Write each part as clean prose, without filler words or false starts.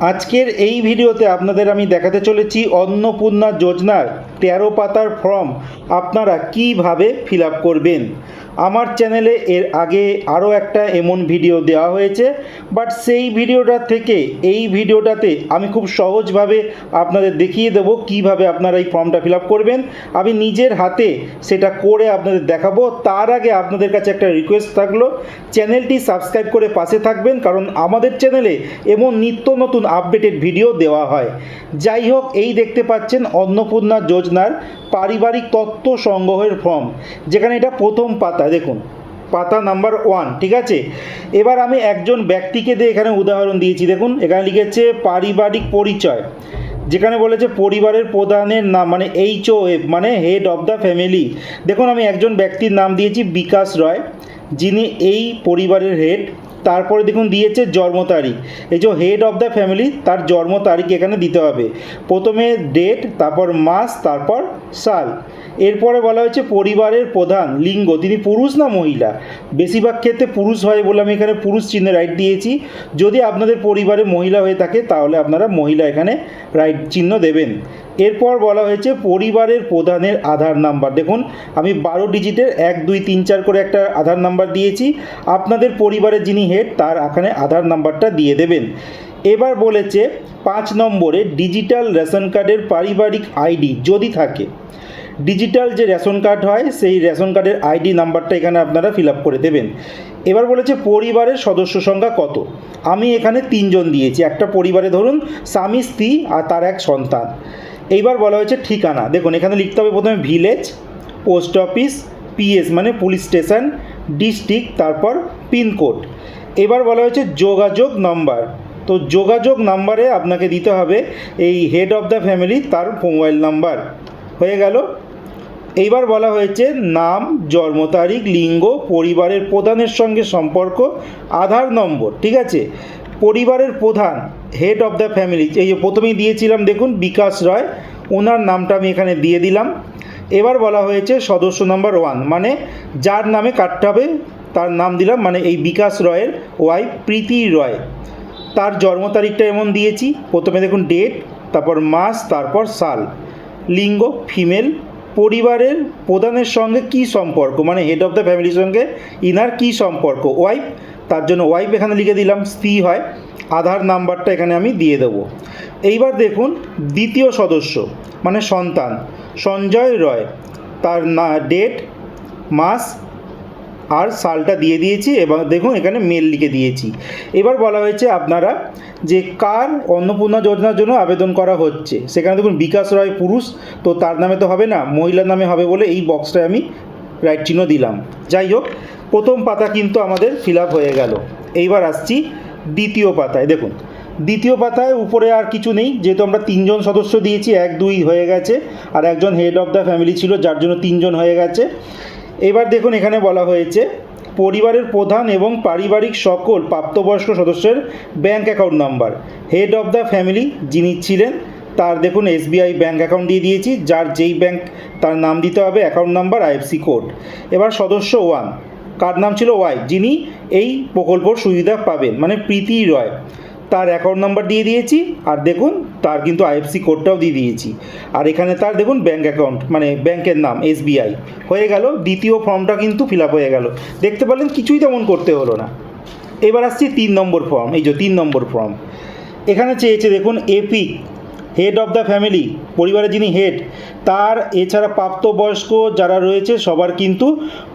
আজকের এই ভিডিওতে আপনাদের আমি দেখাতে চলেছি অন্নপূর্ণা যোজনার 13 পাতার ফর্ম আপনারা কিভাবে ফিল আপ করবেন। আমার চ্যানেলে এর আগে আরও একটা এমন ভিডিও দেওয়া হয়েছে, বাট সেই ভিডিওটা থেকে এই ভিডিওটাতে আমি খুব সহজভাবে আপনাদের দেখিয়ে দেবো কিভাবে আপনারা এই ফর্মটা ফিল আপ করবেন। আমি নিজের হাতে সেটা করে আপনাদের দেখাবো। তার আগে আপনাদের কাছে একটা রিকোয়েস্ট থাকলো, চ্যানেলটি সাবস্ক্রাইব করে পাশে থাকবেন, কারণ আমাদের চ্যানেলে এমন নিত্য নতুন আপডেটেড ভিডিও দেওয়া হয়। যাই হোক, এই দেখতে পাচ্ছেন অন্নপূর্ণা যোজনার পারিবারিক তথ্য সংগ্রহের ফর্ম, যেখানে এটা প্রথম পাতা, দেখুন পাতা নাম্বার 1, ঠিক আছে। এবার আমি একজন ব্যক্তিকে দিয়ে এখানে উদাহরণ দিয়েছি, দেখুন এখানে লিখেছে পারিবারিক পরিচয়, যেখানে বলেছে পরিবারের প্রধানের নাম মানে HOF মানে হেড অফ দ্য ফ্যামিলি। দেখুন আমি একজন ব্যক্তির নাম দিয়েছি বিকাশ রয়, যিনি এই পরিবারের হেড। তারপরে দেখুন দিয়েছে জন্ম তারিখ, এই যে হেড অফ দ্য ফ্যামিলি তার জন্ম তারিখ এখানে দিতে হবে। প্রথমে ডেট, তারপর মাস, তারপর সাল। এরপরে বলা হয়েছে পরিবারের প্রধান লিঙ্গ, তিনি পুরুষ না মহিলা। বেশিরভাগ ক্ষেত্রে পুরুষ হয় বলে আমি এখানে পুরুষ চিহ্নে রাইট দিয়েছি। যদি আপনাদের পরিবারে মহিলা হয়ে থাকে তাহলে আপনারা মহিলা এখানে রাইট চিহ্ন দেবেন। এরপর বলা হয়েছে পরিবারের প্রধানের আধার নাম্বার। দেখুন আমি 12 ডিজিটের 1 2 3 4 করে একটা আধার নাম্বার দিয়েছি। আপনাদের পরিবারের যিনি হেড তার এখানে আধার নাম্বারটা দিয়ে দেবেন। এবার বলেছে 5 নম্বরে ডিজিটাল রেশন কার্ডের পারিবারিক আইডি যদি থাকে, ডিজিটাল যে রেশন কার্ড হয় সেই রেশন কার্ডের আইডি নাম্বারটা এখানে আপনারা ফিল আপ করে দেবেন। এবার বলেছে পরিবারের সদস্য সংখ্যা কত। আমি এখানে 3 জন দিয়েছি। একটা পরিবারে ধরুন স্বামী, স্ত্রী আর তার এক সন্তান। এইবার বলা হয়েছে ঠিকানা, দেখুন এখানে লিখতে হবে প্রথমে ভিলেজ, পোস্ট অফিস, PS মানে পুলিশ স্টেশন, ডিস্ট্রিক্ট, তারপর পিনকোড। এবার বলা হয়েছে যোগাযোগ নাম্বার, তো যোগাযোগ নাম্বারে আপনাকে দিতে হবে এই হেড অফ দ্য ফ্যামিলি তার মোবাইল নাম্বার। হয়ে গেল। এইবার বলা হয়েছে নাম, জন্ম তারিখ, লিঙ্গ, পরিবারের প্রধানের সঙ্গে সম্পর্ক, আধার নম্বর, ঠিক আছে। পরিবারের প্রধান হেড অফ দ্য ফ্যামিলি, এই যে প্রথমেই দিয়েছিলাম দেখুন বিকাশ রয়, ওনার নামটা আমি এখানে দিয়ে দিলাম। এবার বলা হয়েছে সদস্য নাম্বার 1 মানে যার নামে কাটতে হবে তার নাম দিলাম, মানে এই বিকাশ রয়ের ওয়াইফ প্রীতি রয়, তার জন্ম তারিখটা এমন দিয়েছি। প্রথমে দেখুন ডেট, তারপর মাস, তারপর সাল। লিঙ্গ ফিমেল। পরিবারের প্রধানের সঙ্গে কি সম্পর্ক মানে হেড অফ দ্য ফ্যামিলির সঙ্গে ইনার কি সম্পর্ক, ওয়াইফ, তার জন্য ওয়াইফ এখানে লিখে দিলাম, স্ত্রী হয়। আধার নাম্বারটা এখানে আমি দিয়ে দেবো। এইবার দেখুন দ্বিতীয় সদস্য মানে সন্তান সঞ্জয় রয়, তার ডেট, মাস আর সালটা দিয়ে দিয়েছি এবং দেখুন এখানে মেল লিখে দিয়েছি। এবার বলা হয়েছে আপনারা যে কার অন্নপূর্ণা যোজনার জন্য আবেদন করা হচ্ছে, সেখানে দেখুন বিকাশ রয় পুরুষ, তো তার নামে তো হবে না, মহিলার নামে হবে বলে এই বক্সটায় আমি রাইট চিহ্ন দিলাম। যাই হোক, প্রথম পাতা কিন্তু আমাদের ফিল আপ হয়ে গেল। এইবার আসছি দ্বিতীয় পাতায়। দেখুন দ্বিতীয় পাতায় উপরে আর কিছু নেই, যেহেতু আমরা 3 জন সদস্য দিয়েছি, 1 2 হয়ে গেছে, আর একজন হেড অফ দ্য ফ্যামিলি ছিল যার জন্য 3 জন হয়ে গেছে। এবার দেখুন এখানে বলা হয়েছে পরিবারের প্রধান এবং পারিবারিক সকল প্রাপ্তবয়স্ক সদস্যের bank account number. Head of the family যিনি ছিলেন তার দেখুন SBI ব্যাঙ্ক অ্যাকাউন্ট দিয়ে দিয়েছি, যার যেই ব্যাঙ্ক তার নাম দিতে হবে, অ্যাকাউন্ট নাম্বার, IFSC কোড। এবার সদস্য 1 কার নাম ছিল ওয়াই, যিনি এই প্রকল্পর সুবিধা পাবেন মানে প্রীতি রয়, তার অ্যাকাউন্ট নাম্বার দিয়ে দিয়েছি, আর দেখুন তার কিন্তু IFSC কোডটাও দিয়ে দিয়েছি। আর এখানে তার দেখুন ব্যাঙ্ক অ্যাকাউন্ট মানে ব্যাংকের নাম SBI। হয়ে গেল, দ্বিতীয় ফর্মটা কিন্তু ফিল আপ হয়ে গেল। দেখতে পারলেন কিছুই তেমন করতে হলো না। এবার আসছি 3 নম্বর ফর্ম। এই যে 3 নম্বর ফর্ম এখানে চেয়েছে দেখুন epic head of the family, পরিবারের যিনি হেড তার এছাড়া প্রাপ্তবয়স্ক যারা রয়েছে সবার কিন্তু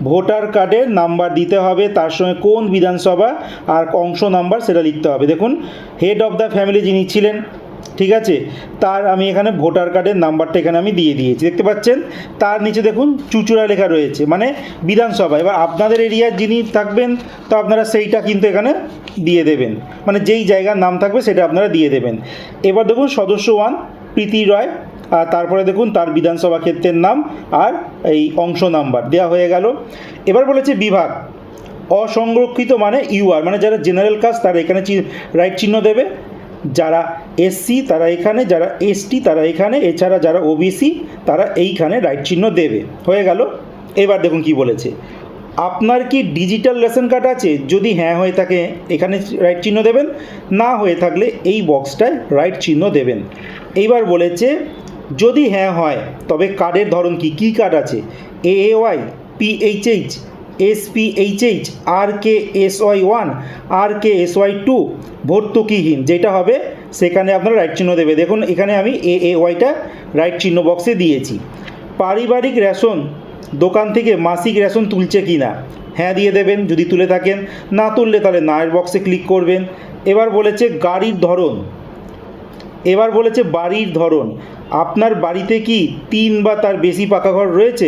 ভোটার কার্ডের নাম্বার দিতে হবে, তার সঙ্গে কোন বিধানসভা আর অংশ নাম্বার সেটা লিখতে হবে। দেখুন হেড অফ দ্য ফ্যামিলি যিনি ছিলেন, ঠিক আছে, তার আমি এখানে ভোটার কার্ডের নাম্বারটা এখানে আমি দিয়ে দিয়েছি, দেখতে পাচ্ছেন। তার নিচে দেখুন চুঁচুড়া লেখা রয়েছে মানে বিধানসভা। এবার আপনাদের এরিয়ার যিনি থাকবেন তো আপনারা সেইটা কিন্তু এখানে দিয়ে দেবেন, মানে যেই জায়গার নাম থাকবে সেটা আপনারা দিয়ে দেবেন। এবার দেখুন সদস্য 1 প্রীতি রয়, আর তারপরে দেখুন তার বিধানসভা ক্ষেত্রের নাম আর এই অংশ নাম্বার দেওয়া হয়ে গেল। এবার বলেছে বিভাগ অসংরক্ষিত মানে UR মানে যারা জেনারেল কাস্ট তারা এখানে রাইট চিহ্ন দেবে, যারা SC তারা এখানে, যারা ST তারা এখানে, এছাড়া যারা OBC তারা এইখানে রাইট চিহ্ন দেবে। হয়ে গেল। এবার দেখুন কি বলেছে আপনার কি ডিজিটাল রেশন কার্ড আছে? যদি হ্যাঁ হয়ে থাকে এখানে রাইট চিহ্ন দেবেন, না হয়ে থাকলে এই বক্সটায় রাইট চিহ্ন দেবেন। এইবার বলেছে যদি হ্যাঁ হয় তবে কার্ডের ধরন কি কী কার্ড আছে? AAY, PHH, SPHH, RKSY1, RKSY2, ভর্তুকিহীন যেটা হবে সেখানে আপনারা রাইট চিহ্ন দেবে। দেখুন এখানে আমি AAYটা রাইট চিহ্ন বক্সে দিয়েছি। পারিবারিক রেশন দোকান থেকে মাসিক রেশন তুলছে কি না, হ্যাঁ দিয়ে দেবেন যদি তুলে থাকেন, না তুললে তাহলে না এর বক্সে ক্লিক করবেন। এবার বলেছে গাড়ির ধরন, এবার বলেছে বাড়ির ধরন, আপনার বাড়িতে কি 3 বা তার বেশি পাকা ঘর রয়েছে?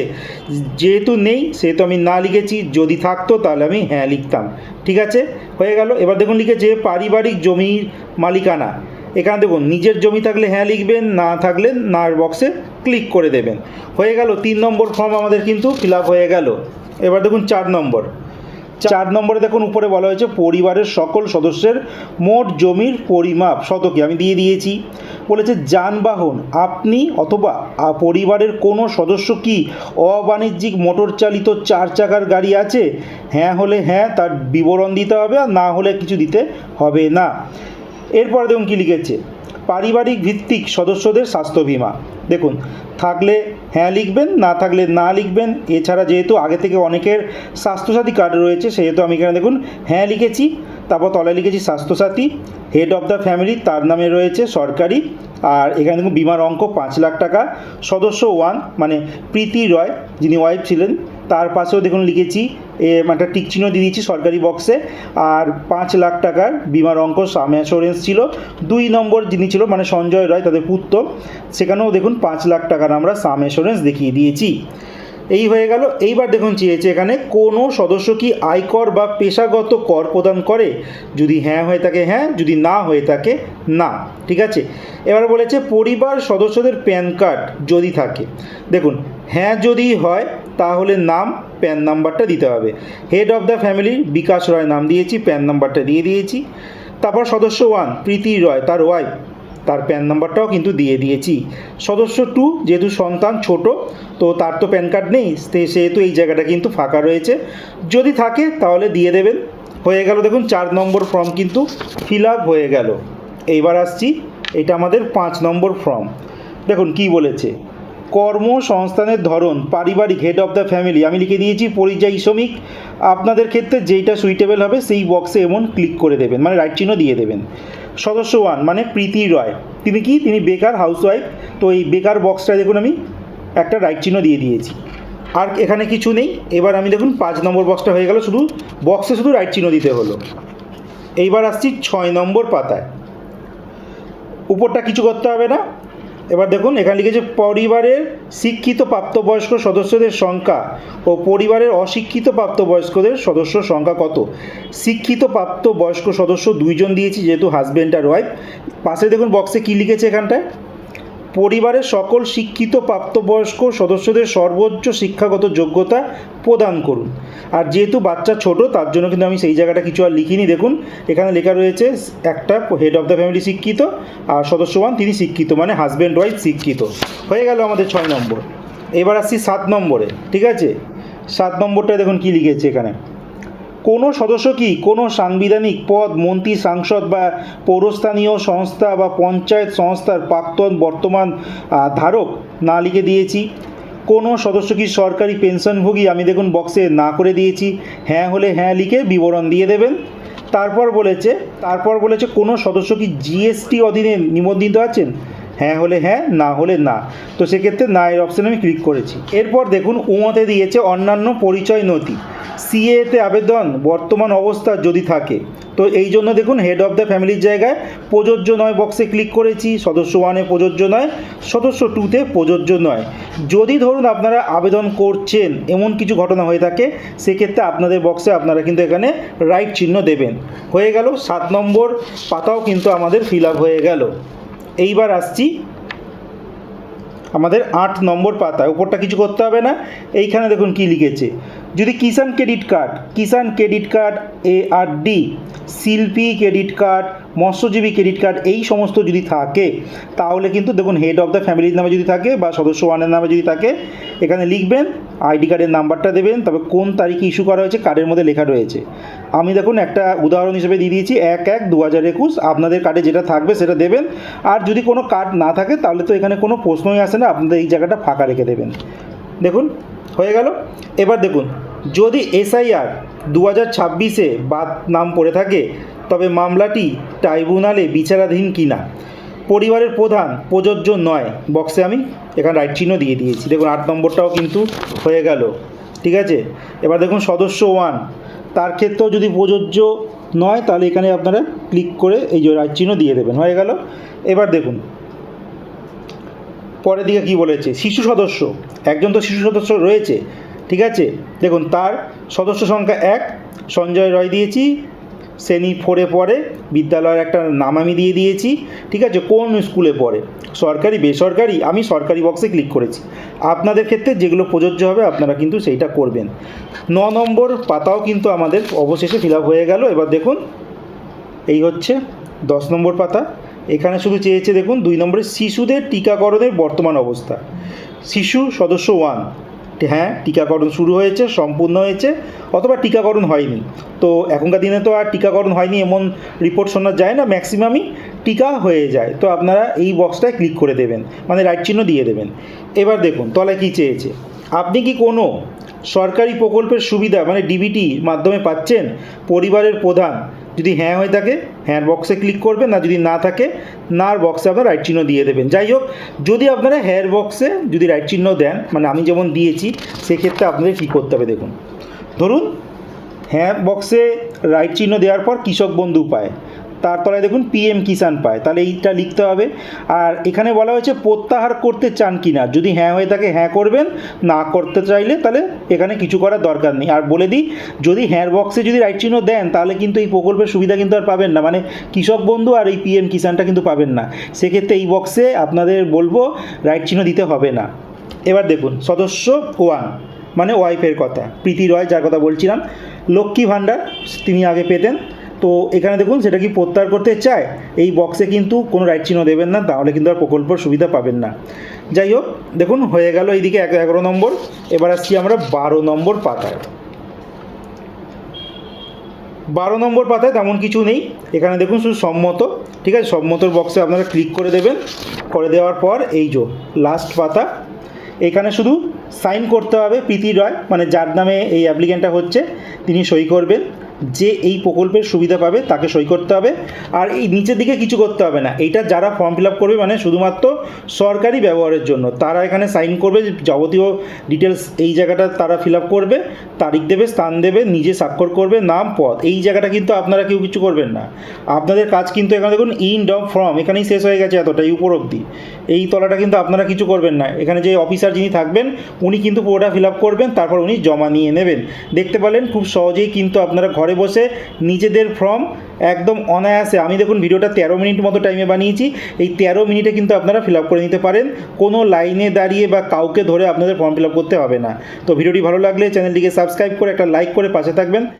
যেহেতু নেই সেহেতু আমি না লিখেছি, যদি থাকতো তাহলে আমি হ্যাঁ লিখতাম। ঠিক আছে, হয়ে গেল। এবার দেখুন লিখেছে পারিবারিক জমির মালিকানা, এখানে দেখুন নিজের জমি থাকলে হ্যাঁ লিখবেন, না থাকলে নার বক্সে ক্লিক করে দেবেন। হয়ে গেল 3 নম্বর ফর্ম আমাদের কিন্তু ফিল আপ হয়ে গেল। এবার দেখুন 4 নম্বরে দেখুন উপরে বলা হয়েছে পরিবারের সকল সদস্যের মোট জমির পরিমাপ শতকে, আমি দিয়ে দিয়েছি। বলেছে যানবাহন, আপনি অথবা পরিবারের কোনো সদস্য কি অবাণিজ্যিক মোটর চালিত 4 চাকার গাড়ি আছে? হ্যাঁ হলে হ্যাঁ তার বিবরণ দিতে হবে, আর না হলে কিছু দিতে হবে না। এরপর দেখুন কী লিখেছে পারিবারিক ভিত্তিক সদস্যদের স্বাস্থ্য বিমা, দেখুন থাকলে হ্যাঁ লিখবেন, না থাকলে না লিখবেন। এছাড়া যেহেতু আগে থেকে অনেকের স্বাস্থ্যসাথী কার্ড রয়েছে সেহেতু আমি এখানে দেখুন হ্যাঁ লিখেছি, তারপর তলায় লিখেছি Swasthya Sathi, head of the family তার নামে রয়েছে সরকারি, আর এখানে দেখুন বিমার অঙ্ক 5 লাখ টাকা। সদস্য 1 মানে প্রীতি রয় যিনি ওয়াইফ ছিলেন, তার পাশেও দেখুন লিখেছি একটা টিক চিহ্ন দিয়ে দিয়েছি সরকারি বক্সে, আর 5 লাখ টাকার বিমার অঙ্ক সাম অ্যাসুরেন্স ছিল। 2 নম্বর যিনি ছিল মানে সঞ্জয় রয় তাদের পুত্র, সেখানেও দেখুন 5 লাখ টাকার আমরা সাম অ্যাসুরেন্স দেখিয়ে দিয়েছি। এই হয়ে গেল। এইবার দেখুন চেয়েছে এখানে কোনো সদস্য কি আয়কর বা পেশাগত কর প্রদান করে? যদি হ্যাঁ হয়ে থাকে হ্যাঁ, যদি না হয়ে থাকে না। ঠিক আছে, এবার বলেছে পরিবার সদস্যদের প্যান কার্ড যদি থাকে, দেখুন হ্যাঁ যদি হয় তাহলে নাম প্যান নাম্বারটা দিতে হবে। হেড অফ দ্য ফ্যামিলি বিকাশ রয় নাম দিয়েছি, প্যান নাম্বারটা দিয়ে দিয়েছি। তারপর সদস্য 1 প্রীতি রয় তার ওয়াইফ, তার প্যান নাম্বারটাও কিন্তু দিয়ে দিয়েছি। সদস্য 2 যেহেতু সন্তান ছোট তো তার তো প্যান কার্ড নেই, সেহেতু এই জায়গাটা কিন্তু ফাঁকা রয়েছে, যদি থাকে তাহলে দিয়ে দেবেন। হয়ে গেল দেখুন 4 নম্বর ফর্ম কিন্তু ফিল আপ হয়ে গেল। এইবার আসছি এটা আমাদের 5 নম্বর ফর্ম। দেখুন কি বলেছে কর্মসংস্থানের ধরন পারিবারিক, হেড অফ দ্য ফ্যামিলি আমি লিখে দিয়েছি পরিযায়ী শ্রমিক। আপনাদের ক্ষেত্রে যেইটা সুইটেবল হবে সেই বক্সে এমন ক্লিক করে দেবেন, মানে রাইট চিহ্ন দিয়ে দেবেন। সদস্য 1 মানে প্রীতি রয়, তিনি কি তিনি বেকার হাউসওয়াইফ, তো এই বেকার বক্সটায় দেখুন আমি একটা রাইট চিহ্ন দিয়ে দিয়েছি, আর এখানে কিছু নেই। এবার আমি দেখুন 5 নম্বর বক্সটা হয়ে গেল, শুধু বক্সে শুধু রাইট চিহ্ন দিতে হলো। এইবার আসছি 6 নম্বর পাতায়, উপরটা কিছু করতে হবে না। এবার দেখুন এখানে লিখেছে পরিবারের শিক্ষিত প্রাপ্তবয়স্ক সদস্যদের সংখ্যা ও পরিবারের অশিক্ষিত প্রাপ্তবয়স্কদের সদস্য সংখ্যা কত? শিক্ষিত প্রাপ্তবয়স্ক সদস্য 2 জন দিয়েছি যেহেতু হাজব্যান্ড আর ওয়াইফ। পাশে দেখুন বক্সে কী লিখেছে এখানটায় পরিবারের সকল শিক্ষিত প্রাপ্তবয়স্ক সদস্যদের সর্বোচ্চ শিক্ষাগত যোগ্যতা প্রদান করুন। আর যেহেতু বাচ্চা ছোট তার জন্য কিন্তু আমি সেই জায়গাটা কিছু আর লিখিনি। দেখুন এখানে লেখা রয়েছে একটা হেড অফ দ্য ফ্যামিলি শিক্ষিত আর সদস্য 1 তিনি শিক্ষিত, মানে হাজব্যান্ড ওয়াইফ শিক্ষিত। হয়ে গেল আমাদের 6 নম্বর। এবার আসছি 7 নম্বরে। ঠিক আছে, 7 নম্বরটা দেখুন কি লিখেছে এখানে কোনো সদস্য কি কোনো সাংবিধানিক পদ, মন্ত্রী, সাংসদ বা পৌরস্থানীয় সংস্থা বা পঞ্চায়েত সংস্থার প্রাক্তন বর্তমান ধারক, না লিখে দিয়েছি। কোনো সদস্য কি সরকারি পেনশনভোগী, আমি দেখুন বক্সে না করে দিয়েছি, হ্যাঁ হলে হ্যাঁ লিখে বিবরণ দিয়ে দেবেন। তারপর বলেছে কোনো সদস্য কি জিএসটি অধীনে নিবন্ধিত আছেন, হ্যাঁ হলে হ্যাঁ, না হলে না, তো সেক্ষেত্রে না এর অপশানে আমি ক্লিক করেছি। এরপর দেখুন উমতে দিয়েছে অন্যান্য পরিচয় নথি, সিএতে আবেদন বর্তমান অবস্থা যদি থাকে, তো এই জন্য দেখুন হেড অফ দ্য ফ্যামিলির জায়গায় প্রযোজ্য নয় বক্সে ক্লিক করেছি। সদস্য 1-এ প্রযোজ্য নয়, সদস্য 2-তে প্রযোজ্য নয়। যদি ধরুন আপনারা আবেদন করছেন এমন কিছু ঘটনা হয়ে থাকে সেক্ষেত্রে আপনাদের বক্সে আপনারা কিন্তু এখানে রাইট চিহ্ন দেবেন। হয়ে গেল 7 নম্বর পাতাও কিন্তু আমাদের ফিল আপ হয়ে গেল। এইবার আসছি আমাদের 8 নম্বর পাতায়, উপরটা কিছু করতে হবে না। এইখানে দেখুন কি লিখেছে যদি কিষাণ ক্রেডিট কার্ড ARD, শিল্পী ক্রেডিট কার্ড, মৎস্যজীবী ক্রেডিট কার্ড এই সমস্ত যদি থাকে তাহলে কিন্তু দেখুন হেড অফ দ্য ফ্যামিলির নামে যদি থাকে বা সদস্য ওয়ানের নামে যদি থাকে এখানে লিখবেন, আইডি কার্ডের নাম্বারটা দেবেন, তবে কোন তারিখে ইস্যু করা হয়েছে কার্ডের মধ্যে লেখা রয়েছে। আমি দেখুন একটা উদাহরণ হিসেবে দিয়ে দিয়েছি 1/1/2021, আপনাদের কার্ডে যেটা থাকবে সেটা দেবেন। আর যদি কোনো কার্ড না থাকে তাহলে তো এখানে কোনো প্রশ্নই আসে না, আপনাদের এই জায়গাটা ফাঁকা রেখে দেবেন। দেখুন হয়ে গেল। এবার দেখুন যদি SIR 2026-এ বাদ নাম পড়ে থাকে তবে মামলাটি ট্রাইব্যুনালে বিচারাধীন কিনা, পরিবারের প্রধান প্রযোজ্য নয়, বক্সে আমি এখানে রাইট চিহ্ন দিয়ে দিয়েছি। দেখুন 8 নম্বরটাও কিন্তু হয়ে গেল, ঠিক আছে। এবার দেখুন সদস্য 1, তার ক্ষেত্রেও যদি প্রযোজ্য নয় তাহলে এখানে আপনারা ক্লিক করে এই যে রাইট চিহ্ন দিয়ে দেবেন, হয়ে গেল। এবার দেখুন পরের দিকে কি বলেছে, শিশু সদস্য, একজন তো শিশু সদস্য রয়েছে, ঠিক আছে। দেখুন তার সদস্য সংখ্যা 1, সঞ্জয় রয় দিয়েছি, শ্রেণী 4-এ পড়ে, বিদ্যালয়ের একটা নাম আমি দিয়ে দিয়েছি, ঠিক আছে। কোন স্কুলে পড়ে, সরকারি বেসরকারি, আমি সরকারি বক্সে ক্লিক করেছি। আপনাদের ক্ষেত্রে যেগুলো প্রযোজ্য হবে আপনারা কিন্তু সেইটা করবেন। 9 নম্বর পাতাও কিন্তু আমাদের অবশেষে ফিল আপ হয়ে গেল। এবার দেখুন এই হচ্ছে 10 নম্বর পাতা। এখানে শুধু চেয়েছে দেখুন 2 নম্বরে শিশুদের টিকাকরণের বর্তমান অবস্থা। শিশু সদস্য 1, হ্যাঁ টিকাকরণ শুরু হয়েছে, সম্পূর্ণ হয়েছে, অথবা টিকাকরণ হয়নি। তো এখনকার দিনে তো আর টিকাকরণ হয়নি এমন রিপোর্ট শোনা যায় না, ম্যাক্সিমামই টিকা হয়ে যায়। তো আপনারা এই বক্সটায় ক্লিক করে দেবেন, মানে রাইট চিহ্ন দিয়ে দেবেন। এবার দেখুন তলায় কী চেয়েছে, আপনি কি কোনো সরকারি প্রকল্পের সুবিধা মানে DBT মাধ্যমে পাচ্ছেন, পরিবারের প্রধান, যদি হ্যাঁ হয়ে থাকে হ্যাঁ বক্সে ক্লিক করবেন, না যদি না থাকে নার বক্সে আপনারা রাইট চিহ্ন দিয়ে দেবেন। যাই হোক, যদি আপনারা হ্যাঁ বক্সে যদি রাইট চিহ্ন দেন, মানে আমি যেমন দিয়েছি, সেক্ষেত্রে আপনাদের কী করতে হবে দেখুন। ধরুন হ্যাঁ বক্সে রাইট চিহ্ন দেওয়ার পর কৃষক বন্ধু পায়, তার তলায় দেখুন PM কিষাণ পায়, তাহলে এইটা লিখতে হবে। আর এখানে বলা হয়েছে প্রত্যাহার করতে চান কি না, যদি হ্যাঁ হয়ে থাকে হ্যাঁ করবেন, না করতে চাইলে তাহলে এখানে কিছু করার দরকার নেই। আর বলে দিই, যদি হ্যাঁ বক্সে যদি রাইট চিহ্ন দেন তাহলে কিন্তু এই প্রকল্পের সুবিধা কিন্তু আর পাবেন না, মানে কৃষক বন্ধু আর এই PM কিষাণটা কিন্তু পাবেন না। সেক্ষেত্রে এই বক্সে আপনাদের বলবো রাইট চিহ্ন দিতে হবে না। এবার দেখুন সদস্য 1, মানে ওয়াইফের কথা, প্রীতি রয় যার কথা বলছিলাম, লক্ষ্মী ভাণ্ডার তিনি আগে পেতেন, তো এখানে দেখুন সেটা কি প্রত্যাহার করতে চায়, এই বক্সে কিন্তু কোনো রাইট চিহ্ন দেবেন না, তাহলে কিন্তু আর প্রকল্পের সুবিধা পাবেন না। যাই হোক দেখুন হয়ে গেল এইদিকে 11 নম্বর। এবার আসছি আমরা 12 নম্বর পাতায়। 12 নম্বর পাতায় তেমন কিছু নেই, এখানে দেখুন শুধু সম্মত, ঠিক আছে। সম্মতর বক্সে আপনারা ক্লিক করে দেবেন, করে দেওয়ার পর এই যে লাস্ট পাতা, এখানে শুধু সাইন করতে হবে প্রীতি রয়, মানে যার নামে এই অ্যাপ্লিকেন্টটা হচ্ছে তিনি সই করবেন, যে এই প্রকল্পের সুবিধা পাবে তাকে সই করতে হবে। আর এই নিচের দিকে কিছু করতে হবে না, এইটা যারা ফর্ম ফিল আপ করবে মানে শুধুমাত্র সরকারি ব্যবহারের জন্য, তারা এখানে সাইন করবে, যাবতীয় ডিটেলস এই জায়গাটা তারা ফিল আপ করবে, তারিখ দেবে, স্থান দেবে, নিজে স্বাক্ষর করবে, নাম পদ, এই জায়গাটা কিন্তু আপনারা কেউ কিছু করবেন না। আপনাদের কাজ কিন্তু এখানে দেখুন ইন্ড অফ ফর্ম এখানেই শেষ হয়ে গেছে, এতটাই উপর অবধি, এই তলাটা কিন্তু আপনারা কিছু করবেন না। এখানে যে অফিসার যিনি থাকবেন উনি কিন্তু পুরোটা ফিল আপ করবেন, তারপর উনি জমা নিয়ে নেবেন। দেখতে পেলেন খুব সহজেই কিন্তু আপনারা ঘরে বসে নিজেদের ফর্ম একদম অনায়াসে, আমি দেখুন ভিডিওটা 13 মিনিট মতো টাইমে বানিয়েছি, এই 13 মিনিটে কিন্তু আপনারা ফিল আপ করে নিতে পারেন, কোনো লাইনে দাঁড়িয়ে বা কাউকে ধরে আপনাদের ফর্ম ফিল আপ করতে হবে না। তো ভিডিওটি ভালো লাগলে চ্যানেলটিকে সাবস্ক্রাইব করে একটা লাইক করে পাশে থাকবেন।